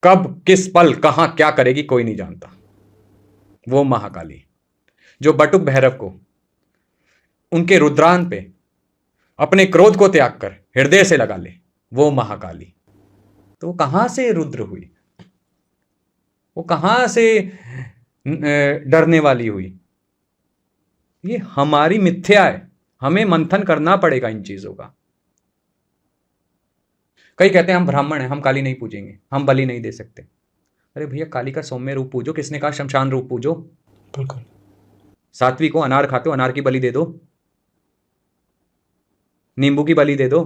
कब किस पल कहां क्या करेगी कोई नहीं जानता। वो महाकाली जो बटुक भैरव को उनके रुद्रान पे अपने क्रोध को त्याग कर हृदय से लगा ले, वो महाकाली। तो वो कहां से रुद्र हुई, वो कहां से डरने वाली हुई? ये हमारी मिथ्या है, हमें मंथन करना पड़ेगा इन चीजों का। कई कहते हैं हम ब्राह्मण हैं, हम काली नहीं पूजेंगे, हम बलि नहीं दे सकते। अरे भैया, काली का सौम्य रूप पूजो, किसने कहा शमशान रूप पूजो? बिल्कुल। सात्विक को अनार खाते हो, अनार की बलि दे दो, नींबू की बलि दे दो।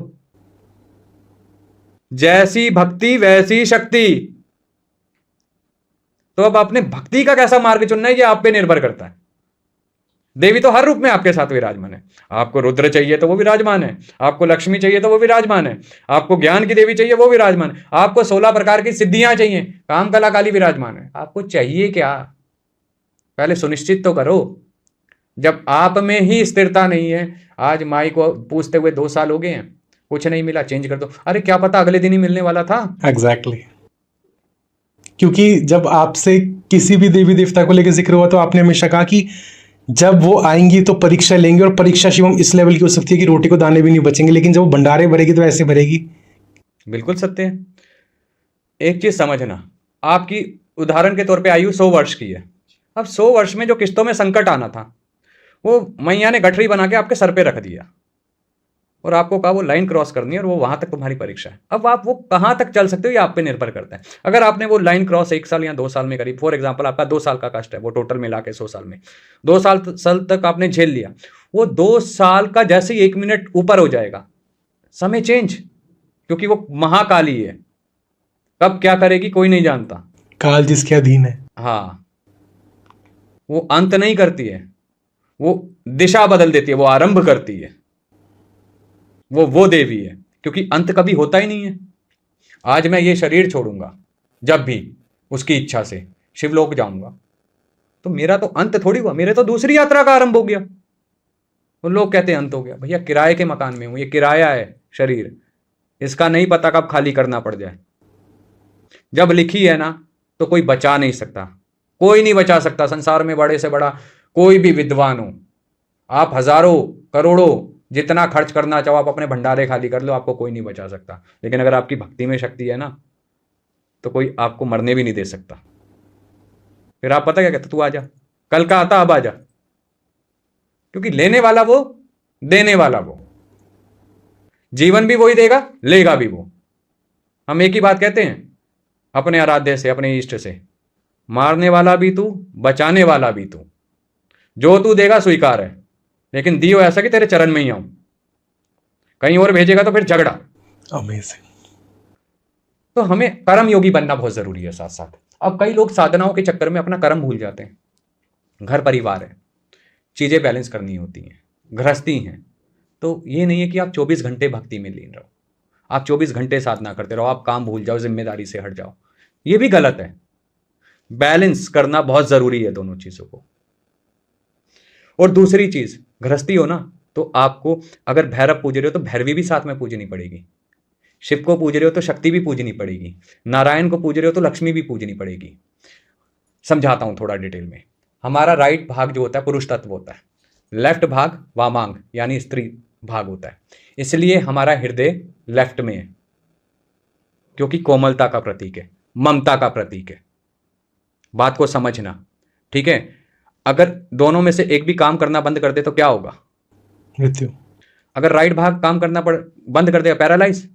जैसी भक्ति वैसी शक्ति। तो अब आपने भक्ति का कैसा मार्ग चुनना है, ये आप पे निर्भर करता है। देवी तो हर रूप में आपके साथ विराजमान है। आपको रुद्र चाहिए तो वो विराजमान है, आपको लक्ष्मी चाहिए तो वो विराजमान है, आपको ज्ञान की देवी चाहिए वो विराजमान है, आपको 16 प्रकार की सिद्धियां चाहिए, काम कला काली विराजमान है। आपको चाहिए क्या, पहले सुनिश्चित तो करो। जब आप में ही स्थिरता नहीं है, आज माई को पूछते हुए 2 साल हो गए हैं, कुछ नहीं मिला, चेंज कर दो। अरे क्या पता अगले दिन ही मिलने वाला था। एग्जैक्टली। क्योंकि जब आपसे किसी भी देवी देवता को लेकर जिक्र हुआ तो आपने हमेशा कहा कि जब वो आएंगी तो परीक्षा लेंगे, और परीक्षा शिवम इस लेवल की हो सकती है कि रोटी को दाने भी नहीं बचेंगे, लेकिन जब वो भंडारे भरेगी तो ऐसे भरेगी। बिल्कुल सत्य है। एक चीज समझना, आपकी उदाहरण के तौर पे आयु 100 वर्ष की है। अब 100 वर्ष में जो किस्तों में संकट आना था, वो मैया ने गठरी बना के आपके सर पे रख दिया और आपको कहा वो लाइन क्रॉस करनी है और वो वहां तक तुम्हारी परीक्षा है। अब आप वो कहां तक चल सकते हो ये आप पे निर्भर करता है। अगर आपने वो लाइन क्रॉस 1 साल या 2 साल में करी, फॉर एग्जाम्पल आपका 2 साल का कष्ट है, वो टोटल मिला के 100 साल में 2 साल तक आपने झेल लिया, वो 2 साल का जैसे ही 1 मिनट ऊपर हो जाएगा, समय चेंज, क्योंकि वो महाकाली है, कब क्या करेगी कोई नहीं जानता। काल जिसके अधीन है। हाँ, वो अंत नहीं करती है, वो दिशा बदल देती है, वो आरंभ करती है। वो देवी है, क्योंकि अंत कभी होता ही नहीं है। आज मैं ये शरीर छोड़ूंगा, जब भी उसकी इच्छा से शिवलोक जाऊंगा, तो मेरा तो अंत थोड़ी हुआ, मेरे तो दूसरी यात्रा का आरंभ हो गया। वो लोग कहते हैं अंत हो गया, भैया किराए के मकान में हूं, ये किराया है शरीर, इसका नहीं पता कब खाली करना पड़ जाए। जब लिखी है ना तो कोई बचा नहीं सकता, कोई नहीं बचा सकता। संसार में बड़े से बड़ा कोई भी विद्वान हो, आप हजारों करोड़ों जितना खर्च करना चाहो आप अपने भंडारे खाली कर लो, आपको कोई नहीं बचा सकता। लेकिन अगर आपकी भक्ति में शक्ति है ना, तो कोई आपको मरने भी नहीं दे सकता। फिर आप पता क्या कहते, तू आजा, कल का आता अब आजा, क्योंकि लेने वाला वो, देने वाला वो, जीवन भी वही देगा, लेगा भी वो। हम एक ही बात कहते हैं अपने आराध्य से, अपने इष्ट से, मारने वाला भी तू, बचाने वाला भी तू, जो तू देगा स्वीकार है, लेकिन दियो ऐसा कि तेरे चरण में ही आऊं। कहीं और भेजेगा तो फिर झगड़ा। अमेजिंग। तो हमें कर्म योगी बनना बहुत जरूरी है साथ साथ। अब कई लोग साधनाओं के चक्कर में अपना कर्म भूल जाते हैं। घर परिवार है, चीजें बैलेंस करनी होती हैं, गृहस्थी हैं, तो ये नहीं है कि आप 24 घंटे भक्ति में लीन रहो, आप 24 घंटे साधना करते रहो, आप काम भूल जाओ, जिम्मेदारी से हट जाओ, ये भी गलत है। बैलेंस करना बहुत जरूरी है दोनों चीजों को। और दूसरी चीज, गृहस्थी हो ना तो आपको, अगर भैरव पूज रहे हो तो भैरवी भी साथ में पूजनी पड़ेगी, शिव को पूज रहे हो तो शक्ति भी पूजनी पड़ेगी, नारायण को पूज रहे हो तो लक्ष्मी भी पूजनी पड़ेगी। समझाता हूं थोड़ा डिटेल में। हमारा राइट भाग जो होता है पुरुष तत्व होता है, लेफ्ट भाग वामांग यानी स्त्री भाग होता है, इसलिए हमारा हृदय लेफ्ट में है, क्योंकि कोमलता का प्रतीक है, ममता का प्रतीक है। बात को समझना, ठीक है। अगर दोनों में से एक भी काम करना बंद कर दे तो क्या होगा? मृत्यु। अगर राइट भाग काम करना बंद कर देगा, पैरालाइज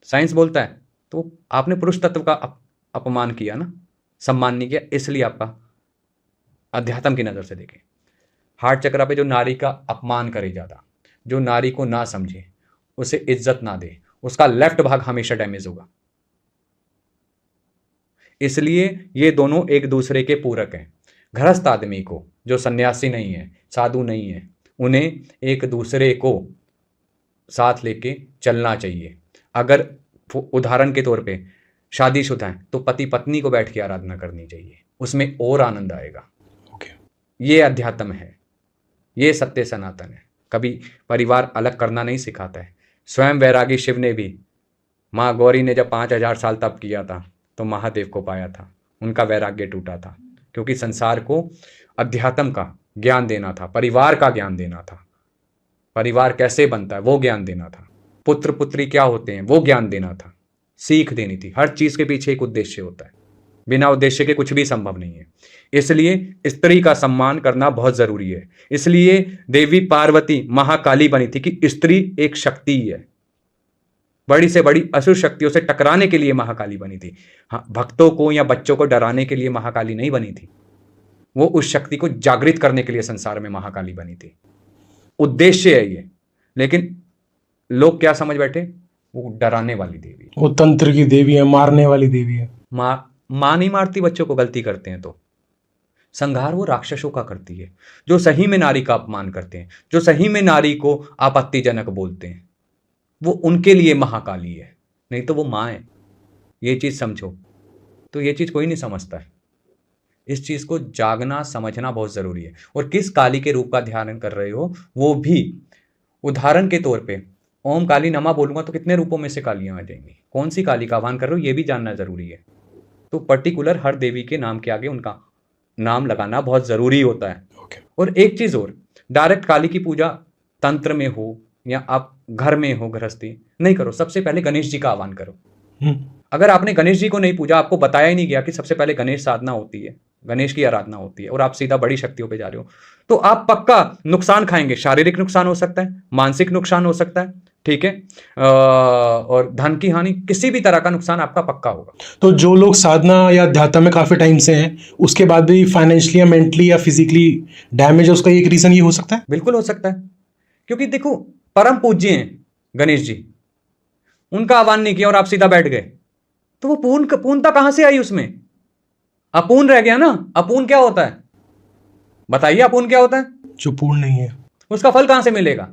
साइंस बोलता है, तो आपने पुरुष तत्व का अपमान किया ना, सम्मान नहीं किया, इसलिए आपका अध्यात्म की नजर से देखें। हार्ट चक्र पे जो नारी का अपमान करे ज्यादा, जो नारी को ना समझे, उसे इज्जत ना दे, उसका लेफ्ट भाग हमेशा डैमेज होगा। इसलिए ये दोनों एक दूसरे के पूरक हैं। गृहस्थ आदमी को, जो सन्यासी नहीं है, साधु नहीं है, उन्हें एक दूसरे को साथ लेके चलना चाहिए। अगर उदाहरण के तौर पे शादीशुदा है तो पति पत्नी को बैठ के आराधना करनी चाहिए, उसमें और आनंद आएगा। ये अध्यात्म है, ये सत्य सनातन है। कभी परिवार अलग करना नहीं सिखाता है। स्वयं वैरागी शिव ने भी, माँ गौरी ने जब 5000 साल तप किया था, तो महादेव को पाया था, उनका वैराग्य टूटा था, क्योंकि संसार को अध्यात्म का ज्ञान देना था, परिवार का ज्ञान देना था, परिवार कैसे बनता है वो ज्ञान देना था, पुत्र पुत्री क्या होते हैं वो ज्ञान देना था, सीख देनी थी। हर चीज के पीछे एक उद्देश्य होता है, बिना उद्देश्य के कुछ भी संभव नहीं है। इसलिए स्त्री का सम्मान करना बहुत जरूरी है। इसलिए देवी पार्वती महाकाली बनी थी कि स्त्री एक शक्ति है, बड़ी से बड़ी असुर शक्तियों से टकराने के लिए महाकाली बनी थी। हाँ, भक्तों को या बच्चों को डराने के लिए महाकाली नहीं बनी थी, वो उस शक्ति को जागृत करने के लिए संसार में महाकाली बनी थी। उद्देश्य है ये, लेकिन लोग क्या समझ बैठे, वो डराने वाली देवी, वो तंत्र की देवी है, मारने वाली देवी है। मां नहीं मारती बच्चों को, गलती करते हैं तो। संहार वो राक्षसों का करती है, जो सही में नारी का अपमान करते हैं, जो सही में नारी को आपत्तिजनक बोलते हैं, वो उनके लिए महाकाली है, नहीं तो वो मां है। ये चीज समझो। तो ये चीज कोई नहीं समझता है। इस चीज को जागना समझना बहुत जरूरी है। और किस काली के रूप का ध्यान कर रहे हो वो भी, उदाहरण के तौर पे ओम काली नमा बोलूंगा तो कितने रूपों में से कालियां आ जाएंगी, कौन सी काली का आह्वान कर रहे हो ये भी जानना जरूरी है। तो पर्टिकुलर हर देवी के नाम के आगे उनका नाम लगाना बहुत जरूरी होता है। और एक चीज और, डायरेक्ट काली की पूजा तंत्र में हो या आप घर में हो गृहस्थी नहीं करो, सबसे पहले गणेश जी का आह्वान करो। अगर आपने गणेश जी को नहीं पूजा, आपको बताया ही नहीं गया कि सबसे पहले गणेश साधना होती है, गणेश की आराधना होती है, और आप सीधा बड़ी शक्तियों पे जा रहे हो, तो आप पक्का नुकसान खाएंगे। शारीरिक नुकसान हो सकता है, मानसिक नुकसान हो सकता है, ठीक है, और धन की हानि, किसी भी तरह का नुकसान आपका पक्का होगा। तो जो लोग साधना या अध्यात्म में काफी टाइम से हैं, उसके बाद भी फाइनेंशियली या मेंटली या फिजिकली डैमेज है, उसका एक रीजन ये हो सकता है? बिल्कुल हो सकता है, क्योंकि देखो परम पूज्य हैं गणेश जी, उनका आह्वान नहीं किया और आप सीधा बैठ गए, तो वो पूर्णता कहां से आई उसमें? अपूर्ण रह गया ना। अपूर्ण क्या होता है बताइए, अपूर्ण क्या होता है? जो पूर्ण नहीं है, उसका फल कहां से मिलेगा?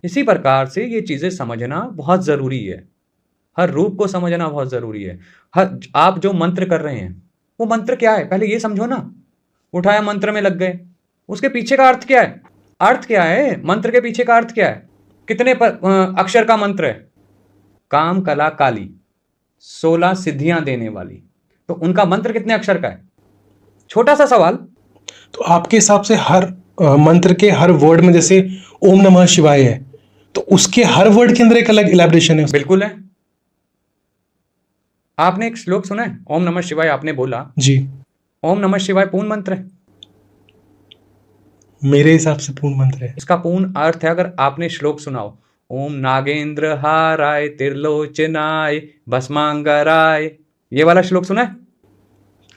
इसी प्रकार से ये चीजें समझना बहुत जरूरी है, हर रूप को समझना बहुत जरूरी है। आप जो मंत्र कर रहे हैं वो मंत्र क्या है पहले ये समझो ना। उठाया मंत्र में लग गए, उसके पीछे का अर्थ क्या है? अर्थ क्या है मंत्र के पीछे का? अर्थ क्या है? कितने अक्षर का मंत्र है? काम कला काली, 16 सिद्धियां देने वाली, तो उनका मंत्र कितने अक्षर का है? छोटा सा सवाल। तो आपके हिसाब से हर मंत्र के हर वर्ड में, जैसे ओम नमः शिवाय है, तो उसके हर वर्ड के अंदर एक अलग इलैबोरेशन है? बिल्कुल है। आपने एक श्लोक सुना है ओम नमः शिवाय, आपने बोला जी। ओम नमः शिवाय पूर्ण मंत्र है? मेरे हिसाब से पूर्ण मंत्र है। इसका पूर्ण अर्थ है, अगर आपने श्लोक सुनाओ, ओम नागेंद्र हाराय त्रिलोचनाय भस्मांगराय, ये वाला श्लोक सुना है?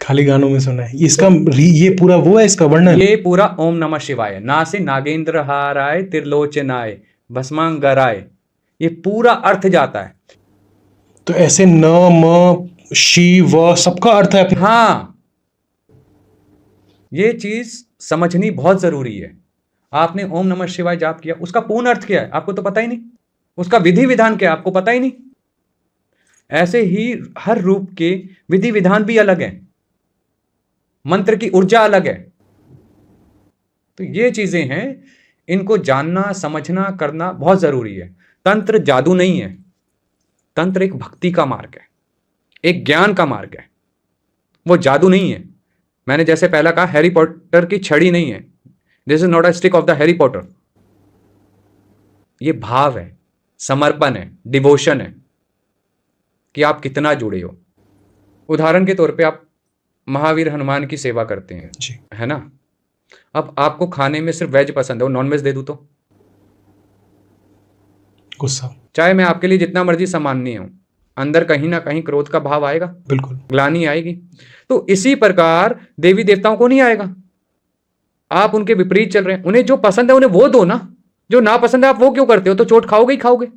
खाली गानों में सुना है। इसका ये पूरा वो है, इसका वर्णन? ये पूरा ओम नमः शिवाय है, ना से नागेंद्र हाराय त्रिलोचनाय भस्मांगराय, ये पूरा अर्थ जाता है। तो ऐसे न म शी व सबका अर्थ है? हाँ, ये चीज समझनी बहुत जरूरी है। आपने ओम नमः शिवाय जाप किया, उसका पूर्ण अर्थ क्या है आपको तो पता ही नहीं, उसका विधि विधान क्या है आपको पता ही नहीं। ऐसे ही हर रूप के विधि विधान भी अलग है, मंत्र की ऊर्जा अलग है। तो ये चीजें हैं, इनको जानना समझना करना बहुत जरूरी है। तंत्र जादू नहीं है, तंत्र एक भक्ति का मार्ग है, एक ज्ञान का मार्ग है, वो जादू नहीं है। मैंने जैसे पहला कहा, हैरी पॉटर की छड़ी नहीं है, this is not a stick of the Harry Potter. ये भाव है, समर्पण है, डिवोशन है कि आप कितना जुड़े हो। उदाहरण के तौर पे आप महावीर हनुमान की सेवा करते हैं जी, है ना। अब आपको खाने में सिर्फ वेज पसंद है और नॉन वेज दे दूं तो गुस्सा, चाहे मैं आपके लिए जितना मर्जी सामान्य हूं, अंदर कहीं ना कहीं क्रोध का भाव आएगा, बिल्कुल ग्लानि आएगी। तो इसी प्रकार देवी देवताओं को नहीं आएगा। आप उनके विपरीत चल रहे हैं, उन्हें जो पसंद है उन्हें वो दो ना, जो ना पसंद है आप वो क्यों करते हो? तो चोट खाओगे ही खाओगे।